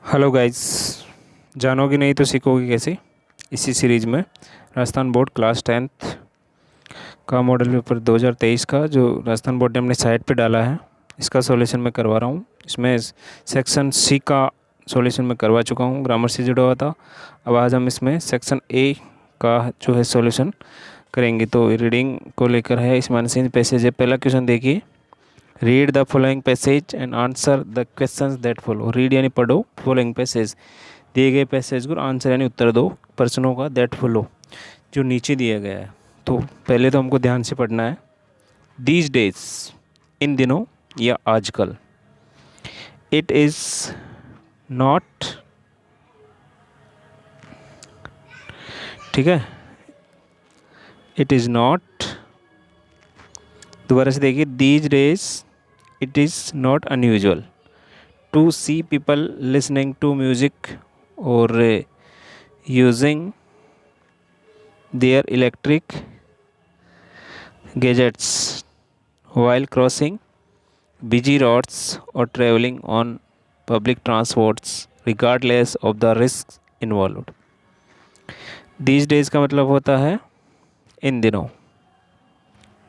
Hello guys. जानोगे नहीं तो सीखोगे कैसे। इसी सीरीज़ में राजस्थान बोर्ड क्लास 10th का मॉडल पेपर 2023 का जो राजस्थान बोर्ड ने अपने साइट पे डाला है, इसका सॉल्यूशन मैं करवा रहा हूँ। इसमें सेक्शन सी का सॉल्यूशन मैं करवा चुका हूँ, ग्रामर से जुड़ा हुआ था। अब आज हम इसमें सेक्शन ए का जो है सॉल्यूशन करेंगे। तो रीडिंग को लेकर है, इसमें अनसीन पैसेज है। पहला क्वेश्चन देखिए, read the following passage and answer the questions that follow. Read यानी पढ़ो, फॉलोइंग पैसेज दिए गए पैसेज को आंसर यानी उत्तर दो प्रश्नों का दैट फॉलो जो नीचे दिया गया है। तो पहले तो हमको ध्यान से पढ़ना है। दीज डेज, इन दिनों या आजकल। इट इज़ नॉट, ठीक है। इट इज़ नॉट, दोबारा से देखिए, these days it is not unusual to see people listening to music और using their electric gadgets while crossing busy roads or traveling on public transports regardless of the risks involved. These days का मतलब होता है इन दिनों,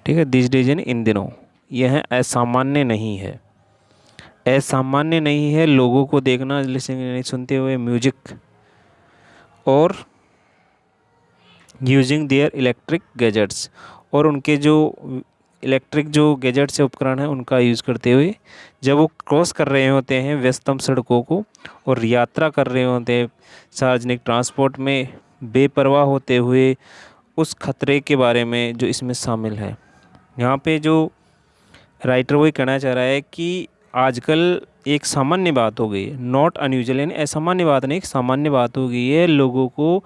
ठीक है। these days यानी इन दिनों। यह असामान्य नहीं है, असामान्य नहीं है लोगों को देखना, लिसनिंग सुनते हुए म्यूजिक और यूजिंग देयर इलेक्ट्रिक गैजेट्स, और उनके जो इलेक्ट्रिक जो गैजेट्स से उपकरण हैं उनका यूज़ करते हुए जब वो क्रॉस कर रहे होते हैं व्यस्तम सड़कों को और यात्रा कर रहे होते हैं सार्वजनिक ट्रांसपोर्ट में, बेपरवाह होते हुए उस खतरे के बारे में जो इसमें शामिल है। यहाँ पे जो राइटर वही कहना चाह रहा है कि आजकल एक सामान्य बात हो गई है, नॉट अनयूजुअल यानी असामान्य बात नहीं, एक सामान्य बात हो गई है लोगों को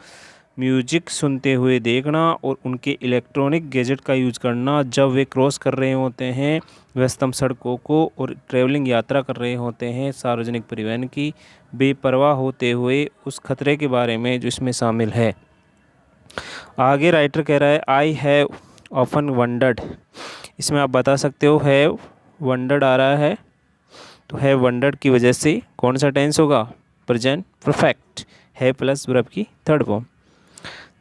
म्यूजिक सुनते हुए देखना और उनके इलेक्ट्रॉनिक गैजेट का यूज़ करना जब वे क्रॉस कर रहे होते हैं व्यस्तम सड़कों को और ट्रैवलिंग यात्रा कर रहे होते हैं सार्वजनिक परिवहन की, बेपरवाह होते हुए उस खतरे के बारे में जो इसमें शामिल है। आगे राइटर कह रहा है, आई हैव ऑफन वंडर्ड। इसमें आप बता सकते हो हैव वंडर्ड आ रहा है, तो हैव वंडर्ड की वजह से कौन सा टेंस होगा, प्रेजेंट परफेक्ट, है प्लस वर्ब की थर्ड फॉर्म।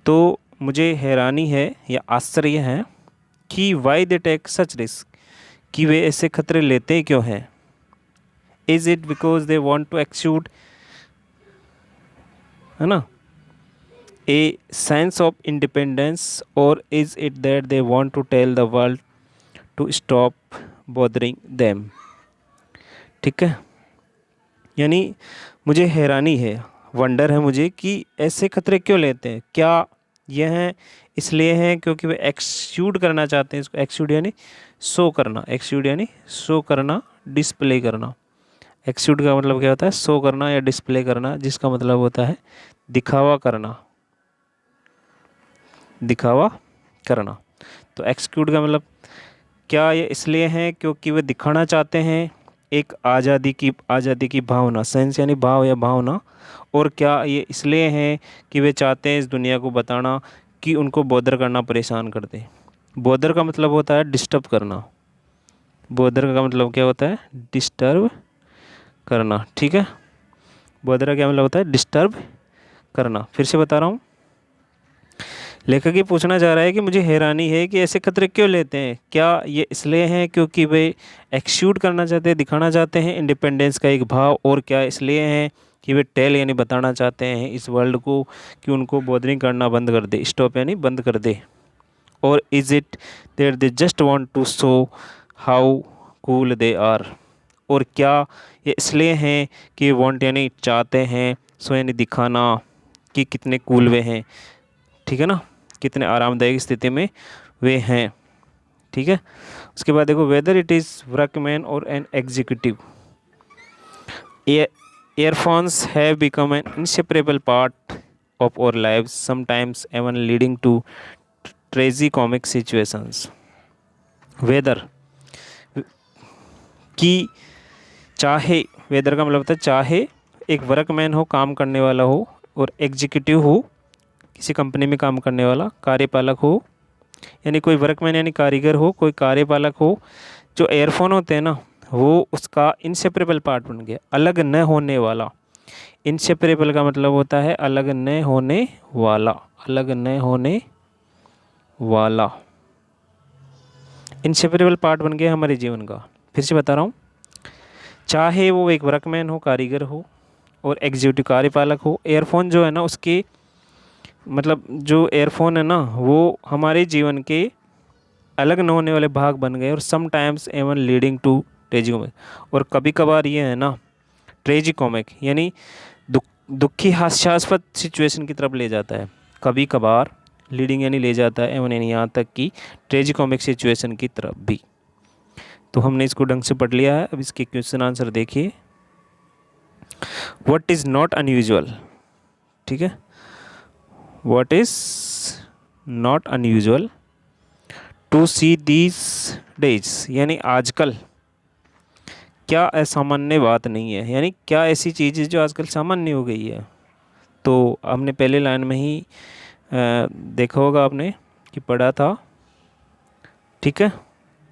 तो मुझे हैरानी है या आश्चर्य है कि why they take such risk, कि वे ऐसे खतरे लेते क्यों हैं। Is it because they want to exude, है ना, ए सेंस ऑफ इंडिपेंडेंस, और is it that they want to tell the world to stop bothering them. ठीक है, यानी मुझे हैरानी है, वंडर है मुझे कि ऐसे खतरे क्यों लेते हैं। क्या यह इसलिए हैं क्योंकि वे एक्सक्यूड करना चाहते हैं, इसको एक्सक्यूड यानी शो करना, एक्सक्यूड यानी शो करना, डिस्प्ले करना। एक्सक्यूड का मतलब क्या होता है, शो करना या डिस्प्ले करना, जिसका मतलब होता है दिखावा करना, दिखावा करना। तो एक्सक्यूड का मतलब क्या ये इसलिए हैं क्योंकि वे दिखाना चाहते हैं एक आज़ादी की भावना, सेंस यानी भाव या भावना, और क्या ये इसलिए हैं कि वे चाहते हैं इस दुनिया को बताना कि उनको बॉदर करना परेशान कर दे। बॉदर का मतलब होता है डिस्टर्ब करना, बॉदर का मतलब क्या होता है, डिस्टर्ब करना, ठीक है। बॉदर का क्या मतलब होता है, डिस्टर्ब करना। फिर से बता रहा हूँ, लेखक ये पूछना चाह रहा है कि मुझे हैरानी है कि ऐसे खतरे क्यों लेते हैं। क्या ये इसलिए हैं क्योंकि वे एक्सक्यूट करना चाहते हैं, दिखाना चाहते हैं इंडिपेंडेंस का एक भाव, और क्या इसलिए हैं कि वे टेल यानी बताना चाहते हैं इस वर्ल्ड को कि उनको बॉदरिंग करना बंद कर दे, स्टॉप यानी बंद कर दे। और is it that they just want to show how cool they are, और क्या ये इसलिए हैं कि वांट यानी चाहते हैं, सो यानी दिखाना कि कितने कूल वे हैं, ठीक है ना, कितने आरामदायक स्थिति में वे हैं, ठीक है। उसके बाद देखो, वेदर इट इज़ वर्कमैन और an executive, earphones have become an inseparable part of our lives, sometimes even leading to tragicomic situations. Whether की चाहे, वेदर का मतलब होता है चाहे एक वर्कमैन हो, काम करने वाला हो, और एग्जीक्यूटिव हो, किसी कंपनी में काम करने वाला, कार्यपालक हो, यानी कोई वर्कमैन यानी कारीगर हो, कोई कार्यपालक हो, जो एयरफोन होते हैं ना वो उसका इंसेपरेबल पार्ट बन गया, अलग न होने वाला। इनसेपरेबल का मतलब होता है अलग न होने वाला, अलग न होने वाला। इनसेपरेबल पार्ट बन गया हमारे जीवन का। फिर से बता रहा हूँ, चाहे वो एक वर्कमैन हो, कारीगर हो और एग्जीक्यूटिव कार्यपालक हो, एयरफोन जो है ना उसके मतलब जो एयरफोन है ना वो हमारे जीवन के अलग न होने वाले भाग बन गए और समटाइम्स एवन लीडिंग टू ट्रेजिकोमिक। और कभी कभार ये है ना ट्रेजिकोमिक यानी दुखी हास्यास्पद सिचुएशन की तरफ ले जाता है। कभी कभार लीडिंग यानी ले जाता है, एवन यानी यहाँ तक कि ट्रेजिकोमिक सिचुएशन की तरफ भी। तो हमने इसको ढंग से पढ़ लिया है। अब इसके क्वेश्चन आंसर देखिए। व्हाट इज़ नॉट अनयूजुअल, ठीक है, what is not unusual to see these days, यानी आजकल क्या असामान्य बात नहीं है, यानी क्या ऐसी चीज़ है जो आजकल सामान्य हो गई है। तो हमने पहले लाइन में ही देखा होगा आपने कि पढ़ा था, ठीक है,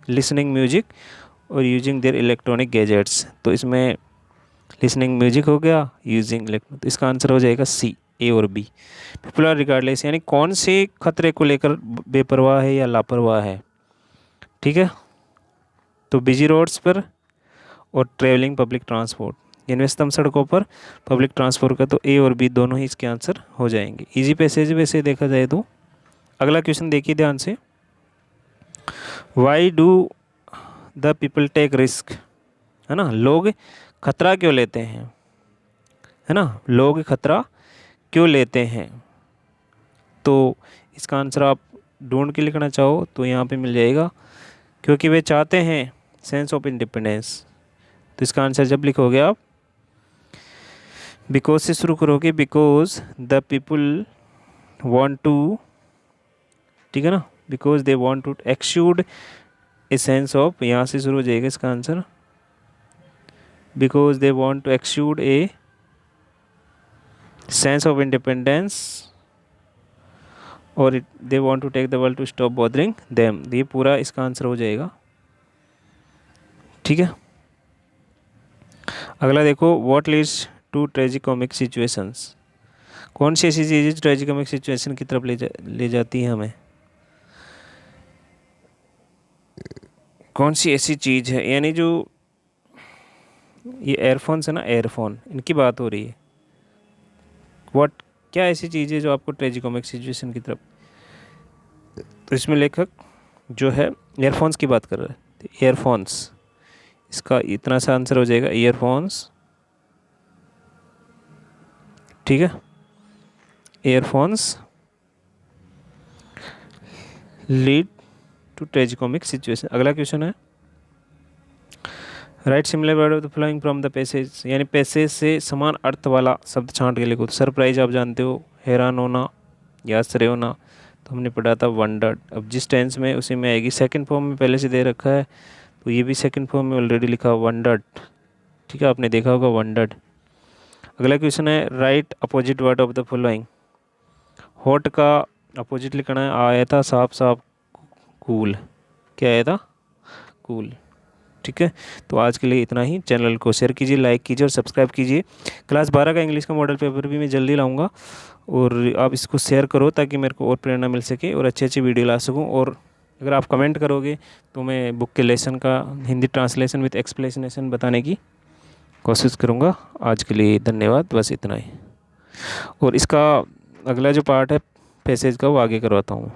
लिसनिंग म्यूजिक और यूजिंग देयर इलेक्ट्रॉनिक गैजेट्स। तो इसमें लिसनिंग म्यूजिक हो गया, यूजिंग इलेक्ट्रॉनिक, तो इसका आंसर हो जाएगा सी, ए और बी। पीपल आर रिगार्डलेस यानी कौन से खतरे को लेकर बेपरवाह है या लापरवाह है, ठीक है। तो बिजी रोड्स पर और ट्रेवलिंग पब्लिक ट्रांसपोर्ट, यानी व्यस्तम सड़कों पर पब्लिक ट्रांसपोर्ट का, तो ए और बी दोनों ही इसके आंसर हो जाएंगे। इजी पैसेज वैसे देखा जाए तो। अगला क्वेश्चन देखिए ध्यान से, why do the people take risk, है ना, लोग खतरा क्यों लेते हैं, है ना, लोग खतरा क्यों लेते हैं। तो इसका आंसर आप ढूंढ के लिखना चाहो तो यहाँ पे मिल जाएगा, क्योंकि वे चाहते हैं सेंस ऑफ इंडिपेंडेंस। तो इसका आंसर जब लिखोगे आप बिकॉज से शुरू करोगे, because the people want to, ठीक है ना, because they want to exude a sense of, यहाँ से शुरू हो जाएगा इसका answer, because they want to exude a sense of independence और they want to take the world to stop bothering them. ये पूरा इसका आंसर हो जाएगा, ठीक है। अगला देखो, व्हाट लीड्स टू ट्रेजिकोमिक सिचुएशंस, कौन सी ऐसी चीज़ है ट्रेजिकोमिक सिचुएशन की तरफ ले जाती है हमें, कौन सी ऐसी चीज़ है, यानी जो ये एयरफोन्स है ना, एयरफोन, इनकी बात हो रही है। व्हाट, क्या ऐसी चीज़ है जो आपको ट्रेजिकोमिक सिचुएशन की तरफ, तो इसमें लेखक जो है ईयरफोन्स की बात कर रहा है। तो ईयरफोन्स, इसका इतना सा आंसर हो जाएगा ईयरफोन्स, ठीक है, ईयरफोन्स लीड टू ट्रेजिकोमिक सिचुएशन। अगला क्वेश्चन है, right similar word of the following from the passage, यानी पैसेज से समान अर्थ वाला शब्द छांट के लिखो। तो सरप्राइज आप जानते हो, हैरान होना या आश्चर्य होना, तो हमने पढ़ा था वंडर्ड। अब जिस टेंस में उसी में आएगी, सेकंड फॉर्म में पहले से दे रखा है, तो ये भी सेकंड फॉर्म में ऑलरेडी लिखा वंडर्ड, ठीक है, आपने देखा होगा वंडर्ड। अगला क्वेश्चन है, right opposite word of the following, hot का अपोजिट लिखना है, आया था साफ साफ कूल, क्या आया था, कूल, ठीक है। तो आज के लिए इतना ही। चैनल को शेयर कीजिए, लाइक कीजिए और सब्सक्राइब कीजिए। क्लास 12 का इंग्लिश का मॉडल पेपर भी मैं जल्दी लाऊंगा और आप इसको शेयर करो ताकि मेरे को और प्रेरणा मिल सके और अच्छी अच्छी वीडियो ला सकूं। और अगर आप कमेंट करोगे तो मैं बुक के लेसन का हिंदी ट्रांसलेशन विथ एक्सप्लेनेशन बताने की कोशिश करूँगा। आज के लिए धन्यवाद, बस इतना ही। और इसका अगला जो पार्ट है पैसेज का वो आगे करवाता हूँ।